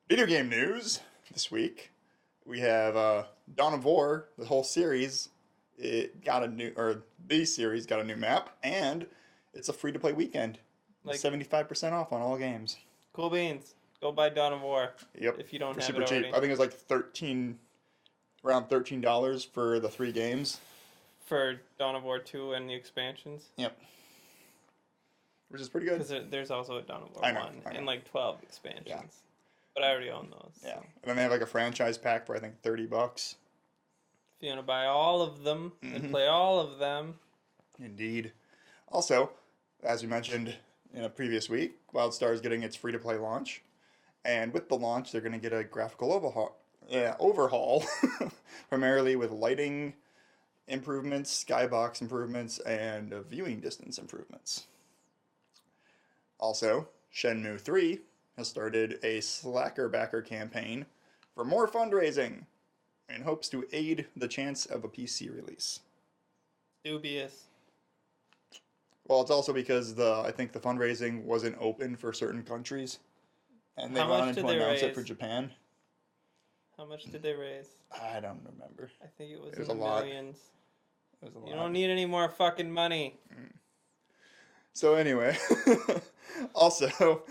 Video game news this week. We have Dawn of War, the whole series. It got a new, or the series got a new map, and it's a free-to-play weekend. Like 75% off on all games. cool beans. Go buy Dawn of War. Yep. If you don't For have super it already. cheap. I think it's like around $13 for the 3 games. For Dawn of War 2 and the expansions. Yep. Which is pretty good. Because there's also a Dawn of War I know. 1 and like 12 expansions. Yeah. But I already own those. Yeah. So. And then they have like a franchise pack for I think $30. If you want to buy all of them and play all of them. Indeed. Also, as we mentioned in a previous week, WildStar is getting its free-to-play launch. And with the launch, they're going to get a graphical overhaul, primarily with lighting improvements, skybox improvements, and viewing distance improvements. Also, Shenmue 3 has started a Slacker backer campaign for more fundraising in hopes to aid the chance of a PC release. Dubious. Well, it's also because I think the fundraising wasn't open for certain countries, and they How much wanted did to they announce it raise? for Japan. How much did they raise? I don't remember. I think it was It was in a the lot. millions. It was a You lot. don't need any more fucking money. So anyway, also,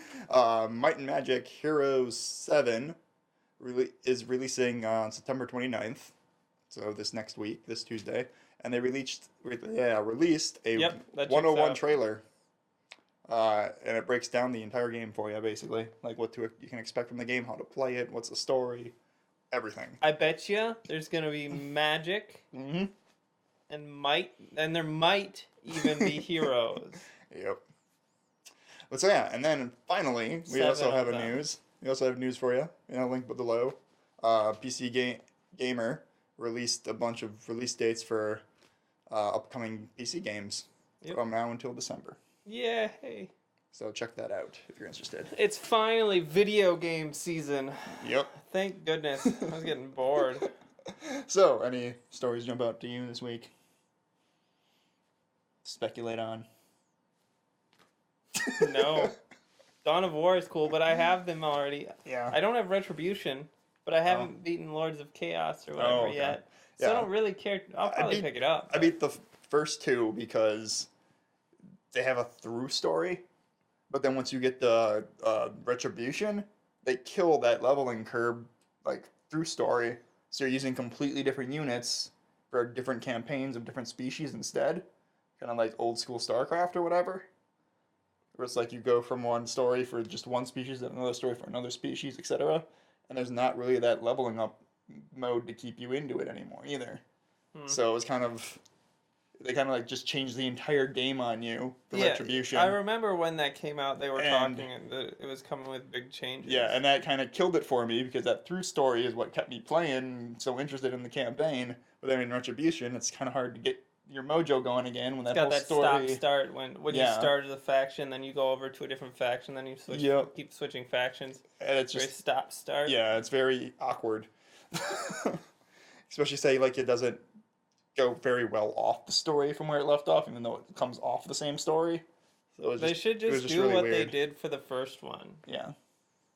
Might and Magic Heroes 7 is releasing on September 29th, so this next week, this Tuesday, and they released a Yep, that checks 101 out. trailer, and it breaks down the entire game for you, basically, like what you can expect from the game, how to play it, what's the story, everything. I bet you there's going to be magic Mm-hmm. and there might even be heroes. Yep. But so yeah, and then finally, we 7 also have of a them. news. We also have news for you. In a link below. Gamer released a bunch of release dates for upcoming PC games from now until December. Yay. So check that out if you're interested. It's finally video game season. Yep. Thank goodness. I was getting bored. So, any stories jump out to you this week? Speculate on. No. Dawn of War is cool, but I have them already. Yeah. I don't have Retribution, but I haven't beaten Lords of Chaos or whatever okay. yet. So I Yeah. don't really care. I'll probably pick it up. I beat the first 2 because they have a through story, but then once you get the Retribution, they kill that leveling curve like through story. So you're using completely different units for different campaigns of different species instead, kind of like old school StarCraft or whatever. Where it's like you go from one story for just one species to another story for another species, etc. And there's not really that leveling up mode to keep you into it anymore either. So it was they kind of like just changed the entire game on you for Retribution. I remember when that came out, they were And- talking and it was coming with big changes. Yeah, and that kind of killed it for me because that through story is what kept me playing, so interested in the campaign. But then in Retribution, it's kind of hard to get your mojo going again when that It's got whole that story. stop-start when you Yeah. started a faction, then you go over to a different faction, then you switch, Yep. keep switching factions. And it's Very just stop-start. yeah, it's very awkward. Especially say like it doesn't go very well off the story from where it left off, even though it comes off the same story. So They should it was just do really what weird. they did for the first one Yeah.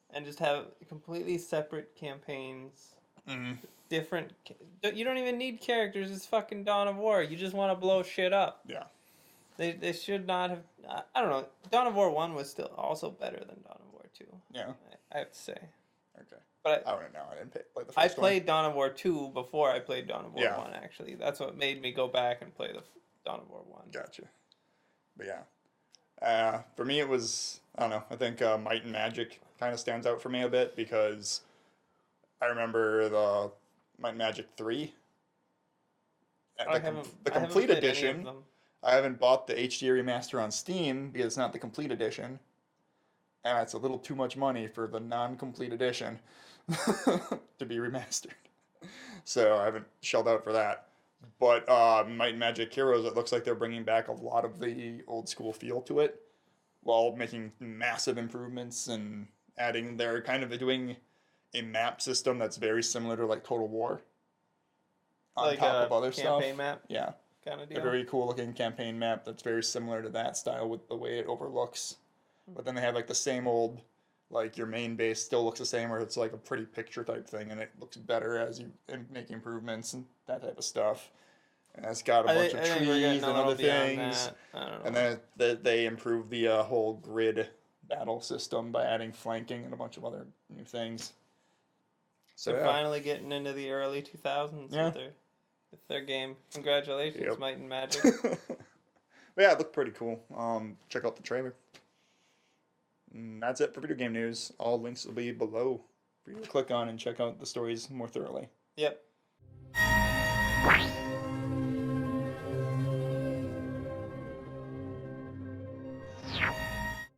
and just have completely separate campaigns. Mm-hmm. Different. You don't even need characters. It's fucking Dawn of War. You just want to blow shit up. Yeah. They should not have. I don't know. Dawn of War 1 was still also better than Dawn of War 2. Yeah. I have to say. Okay. But I don't know. I didn't play the first I one. played Dawn of War 2 before I played Dawn of War Yeah. 1, actually. That's what made me go back and play the Dawn of War 1. Gotcha. But yeah. For me, it was, I don't know, I think Might and Magic kind of stands out for me a bit because I remember the Might and Magic 3. I haven't Complete played any of edition. them. I haven't bought the HD remaster on Steam because it's not the complete edition. And it's a little too much money for the non-complete edition to be remastered. So I haven't shelled out for that. But Might and Magic Heroes, it looks like they're bringing back a lot of the old school feel to it while making massive improvements and adding, they're kind of doing a map system that's very similar to like Total War on Like top a of other stuff. campaign map Yeah. kind of A deal. very cool looking campaign map that's very similar to that style with the way it overlooks. But then they have like the same old like your main base still looks the same, or it's like a pretty picture type thing, and it looks better as you and make improvements and that type of stuff. And it's got a bunch of I think we're getting trees a and little other beyond things. that. I don't And know. then they improve the whole grid battle system by adding flanking and a bunch of other new things. So They're yeah, finally getting into the early 2000s yeah, with their game. Congratulations, yep. Might and Magic. But yeah, it looked pretty cool. Check out the trailer. And that's it for video game news. All links will be below for you to click on and check out the stories more thoroughly. Yep.